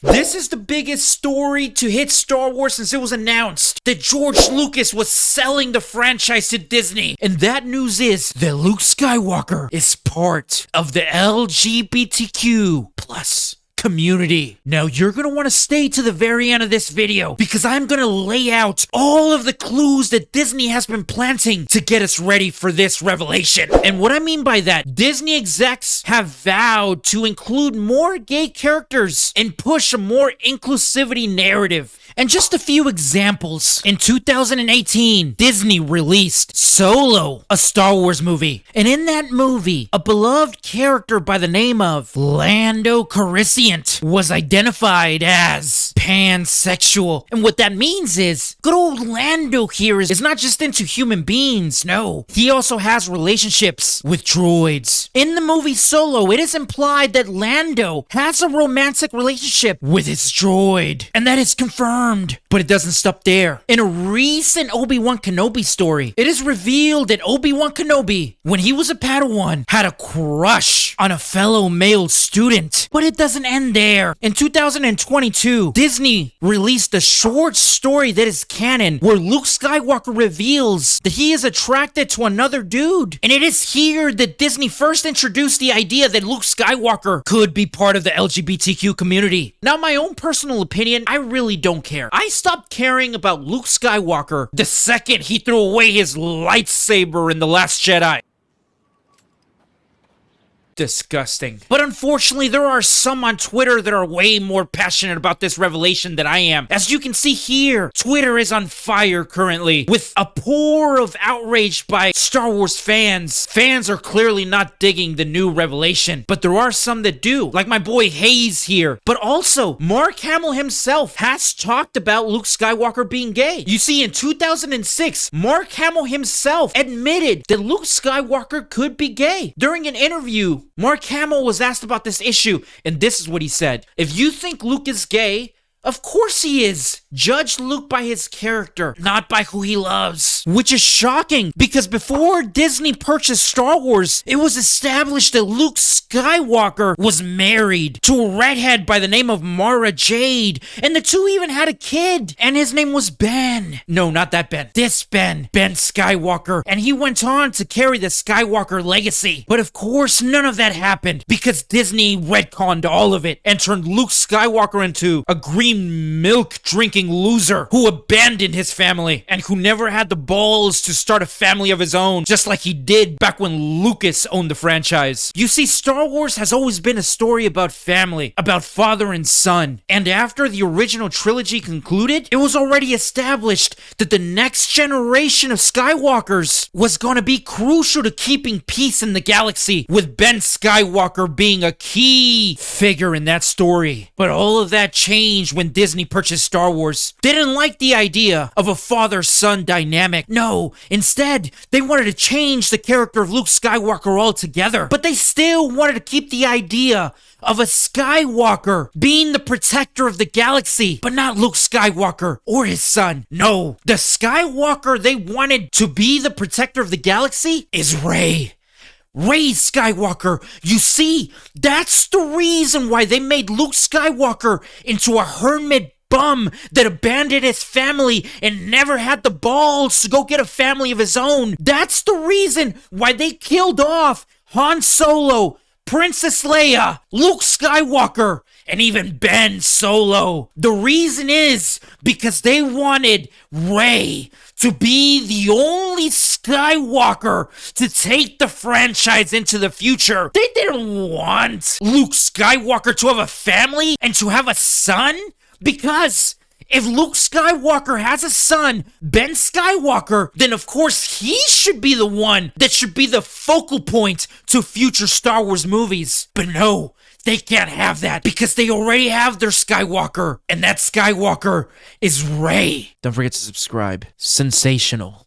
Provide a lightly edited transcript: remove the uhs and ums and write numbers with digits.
This is the biggest story to hit Star Wars since it was announced that George Lucas was selling the franchise to Disney. And that news is that Luke Skywalker is part of the LGBTQ plus community. Now you're gonna want to stay to the very end of this video because I'm gonna lay out all of the clues that Disney has been planting to get us ready for this revelation. And what I mean by that, Disney execs have vowed to include more gay characters and push a more inclusivity narrative. And just a few examples. In 2018, Disney released Solo, a Star Wars movie. And in that movie, a beloved character by the name of Lando Calrissian was identified as pansexual. And what that means is, good old Lando here is not just into human beings, no. He also has relationships with droids. In the movie Solo, it is implied that Lando has a romantic relationship with his droid. And that is confirmed. But it doesn't stop there. In a recent Obi-Wan Kenobi story, it is revealed that Obi-Wan Kenobi, when he was a Padawan, had a crush on a fellow male student. But it doesn't end there. In 2022, Disney released a short story that is canon where Luke Skywalker reveals that he is attracted to another dude. And it is here that Disney first introduced the idea that Luke Skywalker could be part of the LGBTQ community. Now, my own personal opinion, I really don't care. I stopped caring about Luke Skywalker the second he threw away his lightsaber in The Last Jedi. Disgusting. But unfortunately, there are some on Twitter that are way more passionate about this revelation than I am. As you can see here, Twitter is on fire currently with a pour of outrage by Star Wars fans. Fans are clearly not digging the new revelation, but there are some that do, like my boy Hayes here. But also, Mark Hamill himself has talked about Luke Skywalker being gay. You see, in 2006, Mark Hamill himself admitted that Luke Skywalker could be gay. During an interview, Mark Hamill was asked about this issue, and this is what he said. If you think Luke is gay, of course he is. Judge Luke by his character, not by who he loves. Which is shocking, because before Disney purchased Star Wars, it was established that Luke Skywalker was married to a redhead by the name of Mara Jade, and the two even had a kid, and his name was Ben. No, not that Ben. This Ben. Ben Skywalker. And he went on to carry the Skywalker legacy. But of course, none of that happened, because Disney retconned all of it, and turned Luke Skywalker into a green milk drinking loser who abandoned his family and who never had the balls to start a family of his own, just like he did back when Lucas owned the franchise. You see, Star Wars has always been a story about family, about father and son. And after the original trilogy concluded, it was already established that the next generation of Skywalkers was going to be crucial to keeping peace in the galaxy, with Ben Skywalker being a key figure in that story. But all of that changed when Disney purchased Star Wars. They didn't like the idea of a father-son dynamic. No, instead, they wanted to change the character of Luke Skywalker altogether. But they still wanted to keep the idea of a Skywalker being the protector of the galaxy, but not Luke Skywalker or his son. No, the Skywalker they wanted to be the protector of the galaxy is Rey. Rey Skywalker. You see, that's the reason why they made Luke Skywalker into a hermit bum that abandoned his family and never had the balls to go get a family of his own. That's the reason why they killed off Han Solo, Princess Leia, Luke Skywalker, and even Ben Solo. The reason is because they wanted Rey to be the only Skywalker to take the franchise into the future. They didn't want Luke Skywalker to have a family and to have a son, because if Luke Skywalker has a son, Ben Skywalker, then of course he should be the one that should be the focal point to future Star Wars movies. But no, they can't have that because they already have their Skywalker, and that Skywalker is Rey. Don't forget to subscribe. Sensational.